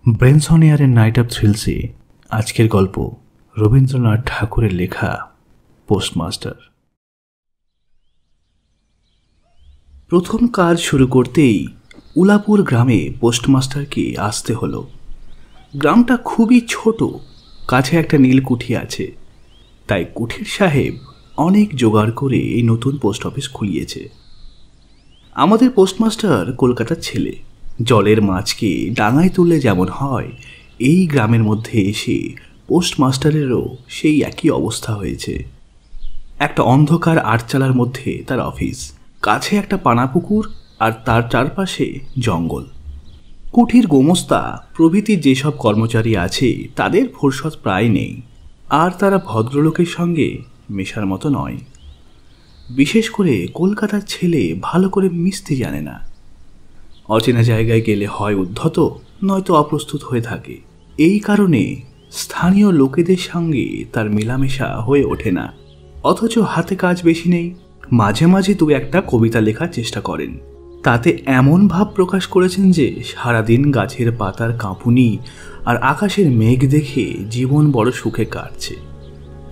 ব্রেনসন এয়ারের night of থ্রিলসে আজকের গল্প রবীন্দ্রনাথ ঠাকুরের লেখা পোস্টমাস্টার। প্রথম কাজ শুরু করতেই উলাপুর গ্রামে পোস্টমাস্টারকে আসতে হলো। গ্রামটা খুবই ছোট, কাছে একটা নীলকুঠি আছে, তাই কুঠির সাহেব অনেক জোগাড় করে এই নতুন পোস্ট অফিস খুলিয়েছে। আমাদের পোস্টমাস্টার কলকাতার ছেলে। জলের মাছকে ডাঙায় তুললে যেমন হয়, এই গ্রামের মধ্যে এসে পোস্টমাস্টারেরও সেই একই অবস্থা হয়েছে। একটা অন্ধকার আটচালার মধ্যে তার অফিস, কাছে একটা পানাপুকুর আর তার চারপাশে জঙ্গল। কুঠির গোমস্তা প্রভৃতি যেসব কর্মচারী আছে তাদের ফুরসত প্রায় নেই, আর তারা ভদ্রলোকের সঙ্গে মেশার মতো নয়। বিশেষ করে কলকাতার ছেলে ভালো করে মিশতে জানে না। অচেনা জায়গায় গেলে হয় উদ্ধত, নয়তো অপ্রস্তুত হয়ে থাকে। এই কারণে স্থানীয় লোকেদের সঙ্গে তার মেলামেশা হয়ে ওঠে না। অথচ হাতে কাজ বেশি নেই। মাঝে মাঝে দু একটা কবিতা লেখার চেষ্টা করেন। তাতে এমন ভাব প্রকাশ করেছেন যে সারাদিন গাছের পাতার কাঁপুনি আর আকাশের মেঘ দেখে জীবন বড় সুখে কাটছে।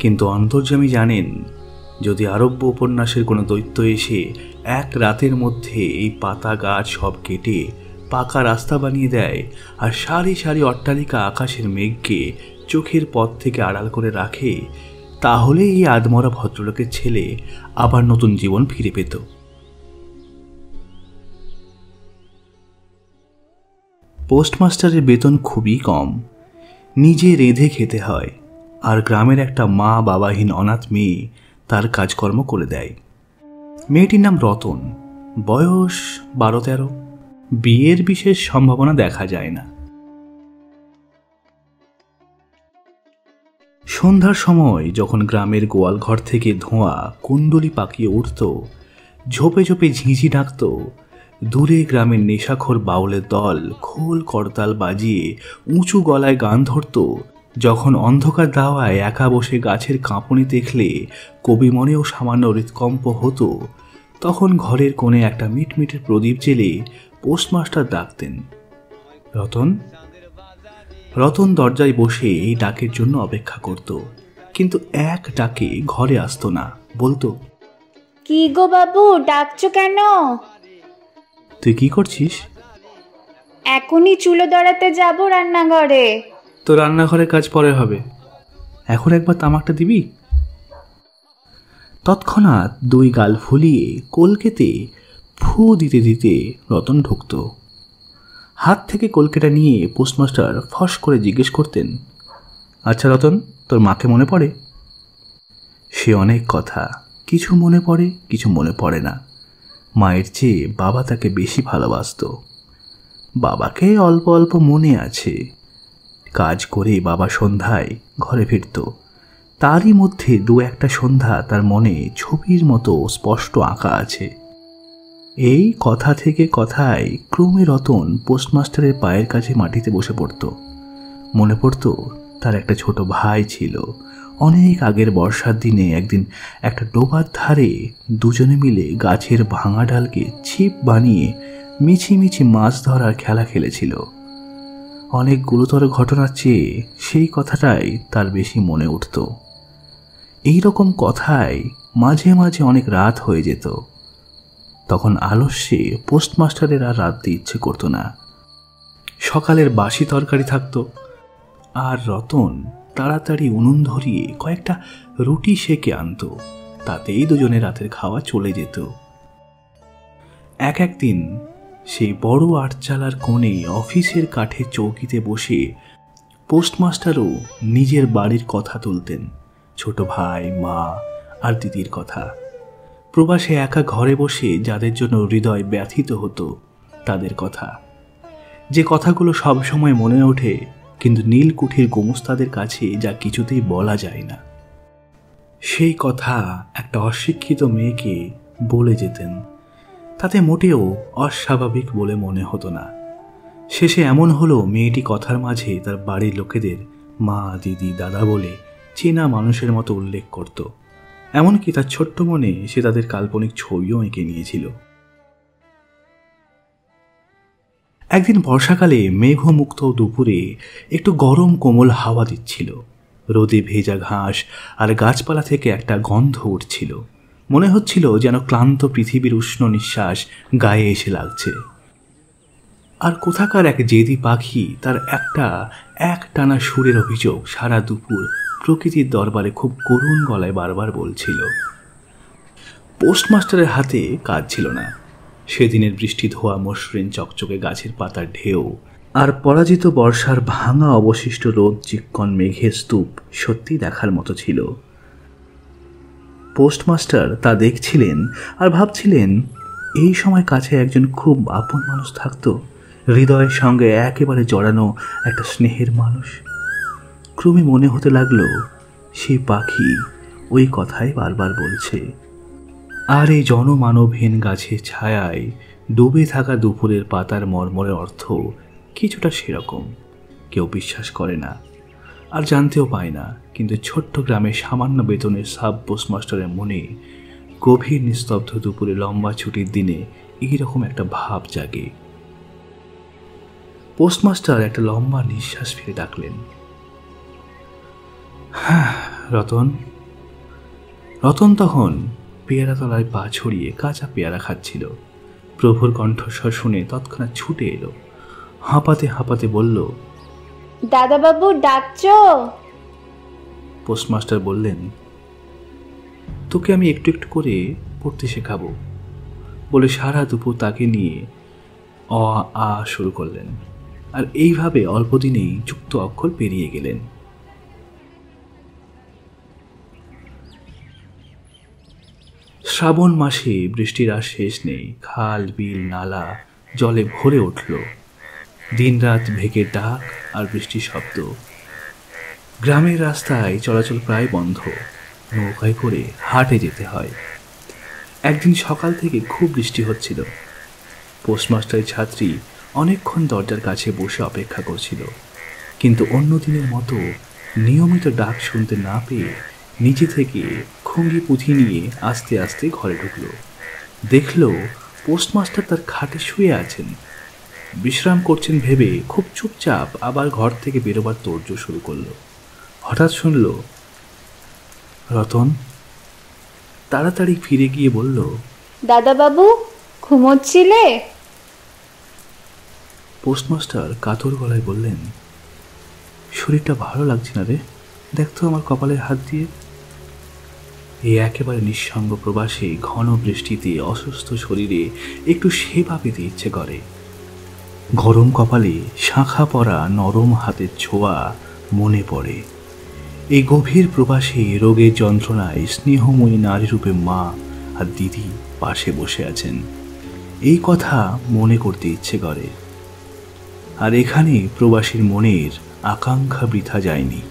কিন্তু অন্তর্যামী জানেন, যদি আরব্য উপন্যাসের কোনো দৈত্য এসে এক রাতের মধ্যে এই পাতা গাছ সব কেটে পাকা রাস্তা বানিয়ে দেয় আর সারি সারি অট্টালিকা আকাশের মেঘকে চোখের পথ থেকে আড়াল করে রাখে, তাহলে এই আদমরা ভদ্রলোকের ছেলে আবার নতুন জীবন ফিরে পেত। পোস্টমাস্টারের বেতন খুবই কম, নিজে রেঁধে খেতে হয়, আর গ্রামের একটা মা বাবাহীন অনাথ মেয়ে তার কাজকর্ম করে দেয়। মেয়েটির নাম রতন, বয়স 12-13, বিয়ের বিশেষ সম্ভাবনা দেখা যায় না। সন্ধ্যার সময় যখন গ্রামের গোয়ালঘর থেকে ধোঁয়া কুণ্ডলি পাকিয়ে উঠত, ঝোপে ঝোপে ঝিঁঝি ডাকত, দূরে গ্রামের নেশাখোর বাউলের দল খোল করতাল বাজিয়ে উঁচু গলায় গান ধরত, যখন অন্ধকার দাওয়ায় একা বসে গাছের কাঁপুনি দেখলে কবি মনেও সামান্য হৃৎকম্প হতো, তখন ঘরের কোণে একটা মিটমিটের প্রদীপ জেলে পোস্টমাস্টার ডাকতেন, রতন। রতন দরজায় বসে এই ডাকের জন্য অপেক্ষা করত, কিন্তু এক ডাকে ঘরে আসতো না। বলতো, কি গো বাবু, ডাকছো কেন? তুই কি করছিস? এখনই চুলো ধরাতে যাবো রান্নাঘরে। তো রান্নাঘরের কাজ পরে হবে, এখন একবার তামাকটা দিবি? তৎক্ষণাৎ দুই গাল ফুলিয়ে কলকেতে ফু দিতে দিতে রতন ঢুকত। হাত থেকে কলকেটা নিয়ে পোস্টমাস্টার ফস করে জিজ্ঞেস করতেন, আচ্ছা রতন, তোর মাকে মনে পড়ে? সে অনেক কথা, কিছু মনে পড়ে, কিছু মনে পড়ে না। মায়ের চেয়ে বাবা তাকে বেশি ভালোবাসত। বাবাকে অল্প অল্প মনে আছে। কাজ করে বাবা সন্ধ্যায় ঘরে ফিরত, তারই মধ্যে দু একটা সন্ধ্যা তার মনে ছবির মতো স্পষ্ট আঁকা আছে। এই কথা থেকে কথায় ক্রমে রতন পোস্টমাস্টারের পায়ের কাছে মাটিতে বসে পড়ত। মনে পড়ত তার একটা ছোট ভাই ছিল। অনেক আগের বর্ষার দিনে একদিন একটা ডোবার ধারে দুজনে মিলে গাছের ভাঙা ডালকে ছিপ বানিয়ে মিছিমিছি মাছ ধরার খেলা খেলেছিল। অনেক গুরুতর ঘটনার চেয়ে সেই কথাটাই তার বেশি মনে উঠত। এই রকম কথায় মাঝে মাঝে অনেক রাত হয়ে যেত। তখন আলস্যে পোস্টমাস্টারের আর রাঁধতে ইচ্ছে করতো না। সকালের বাসি তরকারি থাকতো, আর রতন তাড়াতাড়ি উনুন ধরিয়ে কয়েকটা রুটি সেকে আনত, তাতেই দুজনে রাতের খাওয়া চলে যেত। একদিন সেই বড় আটচালার কোণে অফিসের কাঠে চৌকিতে বসে পোস্টমাস্টারও নিজের বাড়ির কথা তুলতেন, ছোট ভাই, মা আর দিদির কথা। প্রবাসে একা ঘরে বসে যাদের জন্য হৃদয় ব্যথিত হতো তাদের কথা, যে কথাগুলো সবসময় মনে ওঠে, কিন্তু নীলকুঠির গোমস্তাদের কাছে যা কিছুতেই বলা যায় না। সেই কথা একটা অশিক্ষিত মেয়েকে বলে যেতেন, তাতে মোটেও অস্বাভাবিক বলে মনে হতো না। শেষে এমন হলো, মেয়েটি কথার মাঝে তার বাড়ির লোকেদের মা, দিদি, দাদা বলে চেনা মানুষের মতো উল্লেখ করত। এমনকি তার ছোট্ট মনে সে তাদের কাল্পনিক ছবিও এঁকে নিয়েছিল। একদিন বর্ষাকালে মেঘমুক্ত দুপুরে একটু গরম কোমল হাওয়া দিচ্ছিল। রোদে ভেজা ঘাস আর গাছপালা থেকে একটা গন্ধ উঠছিল। মনে হচ্ছিল যেন ক্লান্ত পৃথিবীর উষ্ণ নিঃশ্বাস গায়ে এসে লাগছে। আর কোথাকার এক জেদি পাখি তার এক টানা সুরের অভিযোগ সারা দুপুর প্রকৃতির দরবারে খুব করুণ গলায় বারবার বলছিল। পোস্টমাস্টারের হাতে কাজ ছিল না। সেদিনের বৃষ্টি ধোয়া মসৃণ চকচকে গাছের পাতার ঢেউ আর পরাজিত বর্ষার ভাঙা অবশিষ্ট রোদ চিক্কন মেঘের স্তূপ সত্যি দেখার মতো ছিল। পোস্টমাস্টার তা দেখছিলেন আর ভাবছিলেন, এই সময় কাছে একজন খুব আপন মানুষ থাকতো, হৃদয়ের সঙ্গে একেবারে জড়ানো একটা স্নেহের মানুষ। ক্রমে মনে হতে লাগলো সেই পাখি ওই কথাই বারবার বলছে। আর এই জনমানবহীন গাছের ছায়ায় ডুবে থাকা দুপুরের পাতার মর্মরের অর্থ কিছুটা সেরকম। কেউ বিশ্বাস করে না আর জানতেও পায় না, কিন্তু ছোট্ট গ্রামের সামান্য বেতনের সাব পোস্টমাস্টারের মনে গভীর নিস্তব্ধ দুপুরে লম্বা ছুটির দিনে এইরকম একটা ভাব জাগে। পোস্টমাস্টার একটা লম্বা নিঃশ্বাস ফেলে ডাকলেন, হ্যাঁ রতন। রতন তখন পেয়ারা তলায় পা ছড়িয়ে কাঁচা পেয়ারা খাচ্ছিল। প্রভুর কণ্ঠস্বর শুনে তৎক্ষণাৎ ছুটে এলো, হাঁপাতে হাঁপাতে বলল, দাদাবাবু ডাকছো? পোস্টমাস্টার বললেন, তোকে আমি একটু একটু করে পড়তে শেখাবো বলে সারা দুপুর তাকে নিয়ে অ আ শুরু করলেন। আর এইভাবে অল্প দিনেই যুক্ত অক্ষর পেরিয়ে গেলেন। শ্রাবণ মাসে বৃষ্টির আর শেষ নেই। খাল বিল নালা জলে ভরে উঠল। দিনরাত ভেকের ডাক আর বৃষ্টির শব্দ। গ্রামের রাস্তায় চলাচল প্রায় বন্ধ। নৌকায় করে হাটে যেতে হয়। একদিন সকাল থেকে খুব বৃষ্টি হচ্ছিল। পোস্টমাস্টারের ছাত্রী অনেকক্ষণ দরজার কাছে বসে অপেক্ষা করছিল, কিন্তু অন্য দিনের মতো নিয়মিত ডাক শুনতে না পেয়ে নিজে থেকে খুঙ্গি পুঁথি নিয়ে আস্তে আস্তে ঘরে ঢুকল। দেখল পোস্টমাস্টার তার খাটে শুয়ে আছেন, বিশ্রাম করছেন ভেবে খুব চুপচাপ আবার ঘর থেকে বেরোবার তোড়জোড় শুরু করলো। হঠাৎ শুনল, রতন। তাড়াতাড়ি ফিরে গিয়ে বলল, দাদাবাবু ঘুমোচ্ছিলে? পোস্টমাস্টার কাতর গলায় বললেন, শরীরটা ভালো লাগছে না রে, দেখতো আমার কপালের হাত দিয়ে। এই একেবারে নিঃসঙ্গ প্রবাসে ঘন বৃষ্টিতে অসুস্থ শরীরে একটু সেবা পেতে ইচ্ছে করে। গরম কপালে শাঁখা পরা নরম হাতের ছোঁয়া মনে পড়ে। এই গভীর প্রবাসে রোগের যন্ত্রণায় স্নেহময়ী নারীরূপে মা আর দিদি পাশে বসে আছেন, এই কথা মনে করতে ইচ্ছে করে। আর এখানে প্রবাসীর মনের আকাঙ্ক্ষা বৃথা যায়নি।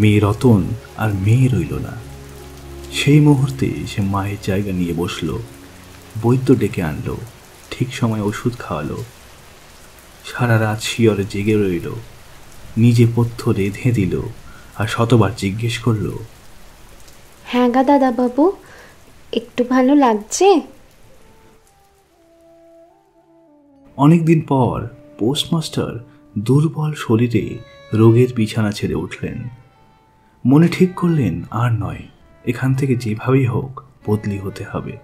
মেয়ে রতন আর মেয়ে রইল না। সেই মুহূর্তে সে মায়ের জায়গা নিয়ে বসল, বৈদ্য ডেকে আনলো, ঠিক সময় ওষুধ খাওয়ালো। সারা রাত শিয়রে জেগে রইল, নিজে পথ্য রেঁধে দিল আর শতবার জিজ্ঞেস করল, হ্যাঁ গা দাদাবাবু, একটু ভালো লাগছে? অনেকদিন পর পোস্টমাস্টার দুর্বল শরীরে রোগের বিছানা ছেড়ে উঠলেন। মনে ঠিক করলেন, আর নয়, এখান থেকে যেভাবেই হোক বদলি হতে হবে।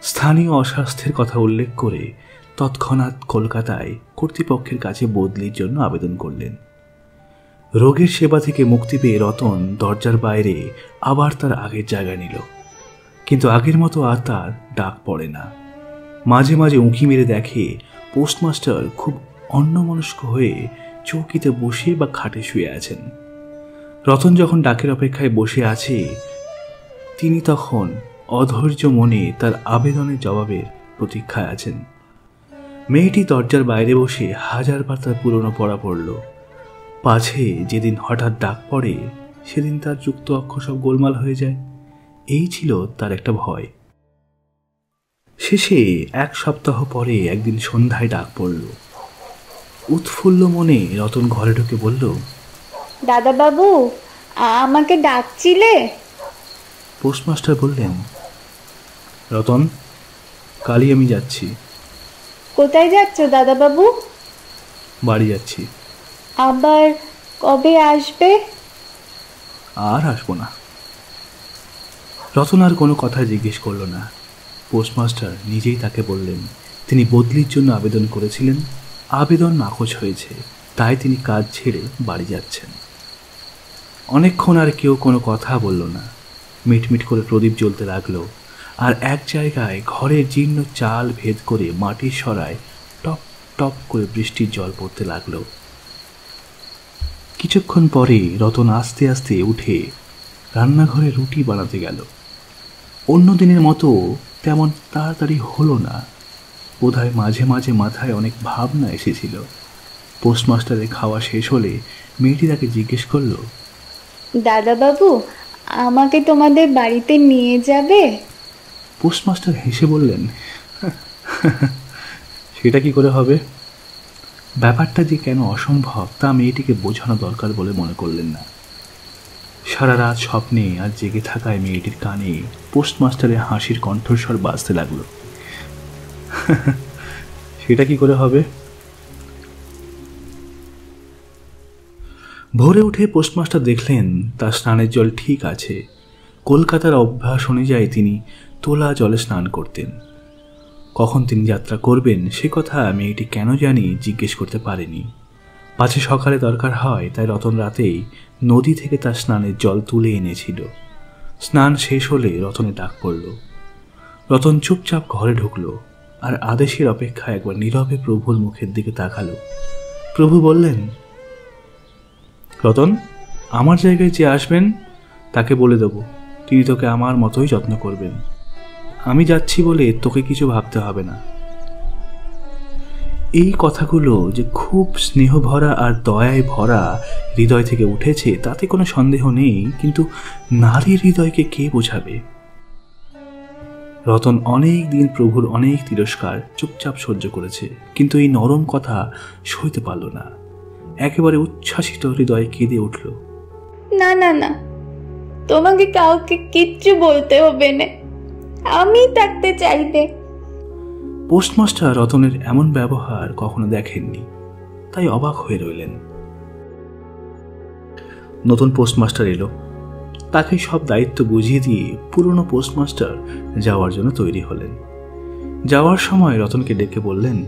স্থানীয় অস্বাস্থ্যের কথা উল্লেখ করে তৎক্ষণাৎ কলকাতায় কর্তৃপক্ষের কাছে বদলির জন্য আবেদন করলেন। রোগের সেবা থেকে মুক্তি পেয়ে রতন দরজার বাইরে আবার তার আগের জায়গা নিল, কিন্তু আগের মতো আর তার ডাক পড়ে না। মাঝে মাঝে উঁকি মেরে দেখে পোস্টমাস্টার খুব অন্যমনস্ক হয়ে চৌকিতে বসে বা খাটে শুয়ে আছেন। রতন যখন ডাকের অপেক্ষায় বসে আছে, তিনি তখন অধৈর্য মনে তার আবেদনের জবাবের প্রতীক্ষায় আছেন। মেয়েটি দরজার বাইরে বসে হাজারবার তার পুরনো পড়া পড়ল, পাছে যেদিন হঠাৎ ডাক পড়ে সেদিন তার যুক্ত অক্ষর সব গোলমাল হয়ে যায়। এই ছিল তার একটা ভয়। শেষে 1 সপ্তাহ পরে একদিন সন্ধ্যায় ডাক পড়ল। উৎফুল্ল মনে রতন ঘরে ঢুকে বলল, দাদাবাবু আমাকে ডাকছিলে? পোস্টমাস্টার বললেন, রতন, কালই আমি যাচ্ছি। কোথায় যাচ্ছ দাদাবাবু? বাড়ি যাচ্ছি। আবার কবে আসবে? আর আসবো না। রতন আর কোনো কথা জিজ্ঞেস করলো না। পোস্টমাস্টার নিজেই তাকে বললেন তিনি বদলির জন্য আবেদন করেছিলেন, আবেদন নাকচ হয়েছে, তাই তিনি কাজ ছেড়ে বাড়ি যাচ্ছেন। অনেকক্ষণ আর কেউ কোনো কথা বলল না। মিটমিট করে প্রদীপ জ্বলতে লাগলো, আর এক জায়গায় ঘরের জীর্ণ চাল ভেদ করে মাটির সরায় টপ টপ করে বৃষ্টির জল পড়তে লাগলো। কিছুক্ষণ পরে রতন আস্তে আস্তে উঠে রান্নাঘরে রুটি বানাতে গেল। অন্য দিনের মতো তেমন তাড়াতাড়ি হলো না। বোধহয় মাঝে মাঝে মাথায় অনেক ভাবনা এসেছিল। পোস্টমাস্টারের খাওয়া শেষ হলে মেয়েটি তাকে জিজ্ঞেস করলো, দাদাবাবু, আমাকে তোমাদের বাড়িতে নিয়ে যাবে? পোস্টমাস্টার হেসে বললেন, সেটা কি করে হবে? ব্যাপারটা যে কেন অসম্ভব তা মেয়েটিকে বোঝানো দরকার বলে মনে করলেন না। সারা রাত স্বপ্নে আর জেগে থাকায় মেয়েটির কানে পোস্টমাস্টারের হাসির কণ্ঠস্বর বাজতে লাগলো। সেটা কি করে হবে? ভোরে উঠে পোস্টমাস্টার দেখলেন তার স্নানের জল ঠিক আছে। কলকাতার অভ্যাস অনুযায়ী তিনি তোলা জলে স্নান করতেন। কখন তিনি যাত্রা করবেন সে কথা মেয়েটি কেন জানি জিজ্ঞেস করতে পারেনি। পাছে সকালে দরকার হয়, তাই রতন রাতেই নদী থেকে তার স্নানের জল তুলে এনেছিল। স্নান শেষ হলে রতনে ডাক পড়ল। রতন চুপচাপ ঘরে ঢুকল আর আদেশের অপেক্ষায় একবার নীরবে প্রভুর মুখের দিকে তাকালো। প্রভু বললেন, রতন, আমার জায়গায় যে আসবেন তাকে বলে দেব তিনি তোকে আমার মতোই যত্ন করবেন। আমি যাচ্ছি বলে তোকে কিছু ভাবতে হবে না। এই কথাগুলো যে খুব স্নেহ ভরা আর দয়ায় ভরা হৃদয় থেকে উঠেছে তাতে কোনো সন্দেহ নেই, কিন্তু নারীর হৃদয়কে কে বোঝাবে? রতন অনেক দিন প্রভুর অনেক তিরস্কার চুপচাপ সহ্য করেছে, কিন্তু এই নরম কথা সইতে পারল না। একেবারে উচ্ছ্বাসিত হৃদয়ে কেঁদে উঠল। না না না, তোমাকে কাউকে কিচ্ছু বলতে হবে না, আমি থাকতে চাইবে। পোস্টমাস্টার রতনের এমন ব্যবহার কখনো দেখেননি, তাই অবাক হয়ে রইলেন। নতুন পোস্টমাস্টার এলো, তাকে সব দায়িত্ব বুঝিয়ে দিয়ে পুরনো পোস্টমাস্টার যাওয়ার জন্য তৈরি হলেন। যাওয়ার সময় রতনকে ডেকে বললেন,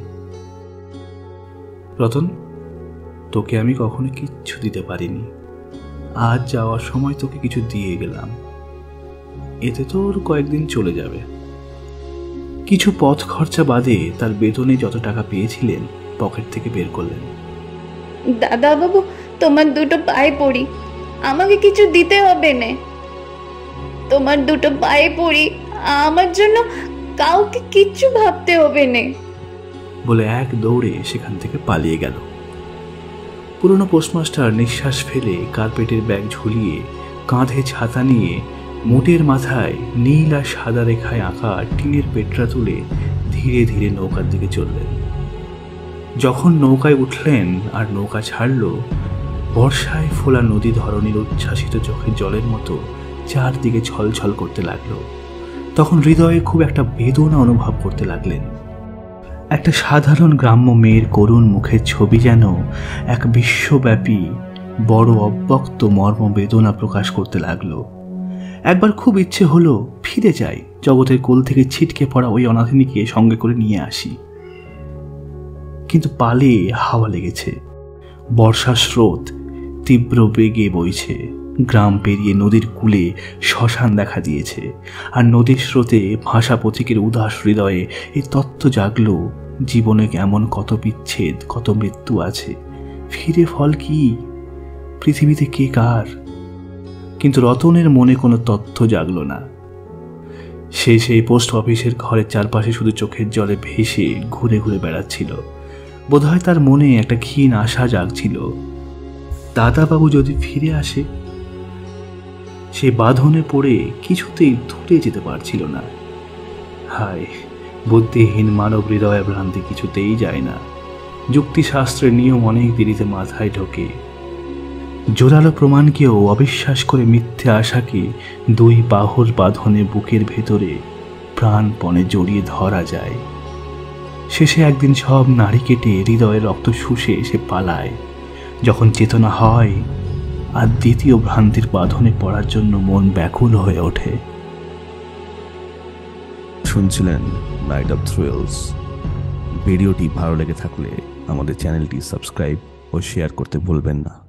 রতন, তোকে আমি কখনো কিচ্ছু দিতে পারিনি, আজ যাওয়ার সময় তোকে কিছু দিয়ে গেলাম, এতে তোর কয়েকদিন চলে যাবে। কিছু পথ খরচা বাদে তার বেতনে যত টাকা পেয়েছিলেন পকেট থেকে বের করলেন। দাদাবাবু, তোমার দুটো পায়ে পড়ি, আমাকে কিছু দিতে হবে না। তোমার দুটো পায়ে পড়ি, আমার জন্য কাউকে কিচ্ছু ভাবতে হবে না। বলে এক দৌড়ে সেখান থেকে পালিয়ে গেল। পুরনো পোস্টমাস্টার নিঃশ্বাস ফেলে কার্পেটের ব্যাগ ঝুলিয়ে কাঁধে ছাতা নিয়ে মোটের মাথায় নীল আর সাদা রেখায় আঁকা টিনের পেটরা তুলে ধীরে ধীরে নৌকার দিকে চললেন। যখন নৌকায় উঠলেন আর নৌকা ছাড়ল, বর্ষায় ফোলা নদী ধরনের উচ্ছ্বাসিত চোখের জলের মতো চারদিকে ছলছল করতে লাগলো। তখন হৃদয়ে খুব একটা বেদনা অনুভব করতে লাগলেন। একটা সাধারণ গ্রাম্য মেয়ের করুণ মুখের ছবি যেন এক বিশ্বব্যাপী বড় অব্যক্ত মর্ম বেদনা প্রকাশ করতে লাগলো। একবার খুব ইচ্ছে হলো ফিরে যাই, জগতের কোল থেকে ছিটকে পড়া ওই অনাথিনীকে সঙ্গে করে নিয়ে আসি, কিন্তু পালে হাওয়া লেগেছে। বর্ষার স্রোত তীব্র বেগে বইছে। গ্রাম পেরিয়ে নদীর কূলে শ্মশান দেখা দিয়েছে, আর নদীর স্রোতে ভাষা পথিকের উদাস হৃদয়ে এই তত্ত্ব জাগল, জীবনে এমন কত বিচ্ছেদ, কত মৃত্যু আছে, ফিরে ফল কি, পৃথিবীতে কে কার? কিন্তু রতনের মনে কোনো তথ্য জাগল না। সে সেই পোস্ট অফিসের ঘরের চারপাশে শুধু চোখের জলে ভেসে ঘুরে ঘুরে বেড়াচ্ছিল। বোধহয় তার মনে একটা ক্ষীণ আশা জাগছিল, দাদাবাবু যদি ফিরে আসে। সে বাঁধনে পড়ে কিছুতেই দূরে যেতে পারছিল না। হায়, বুদ্ধিহীন মানব হৃদয় ভ্রান্তি কিছুতেই যায় না। যুক্তিশাস্ত্রের নিয়ম অনেক দেরিতে মাথায় ঢোকে। জোরালো প্রমাণকেও অবিশ্বাস করে মিথ্যে আশাকে দুই বাহুর বাঁধনে বুকের ভেতরে প্রাণপণে জড়িয়ে ধরা যায়। শেষে একদিন সব নাড়ি কেটে হৃদয়ের রক্ত শুষে সে পালায়। যখন চেতনা হয় আর দ্বিতীয় ভ্রান্তির বাঁধনে পড়ার জন্য মন ব্যাকুল হয়ে ওঠে। শুনছিলেন নাইট অফ থ্রিলস। ভিডিওটি ভালো লেগে থাকলে আমাদের চ্যানেলটি সাবস্ক্রাইব ও শেয়ার করতে ভুলবেন না।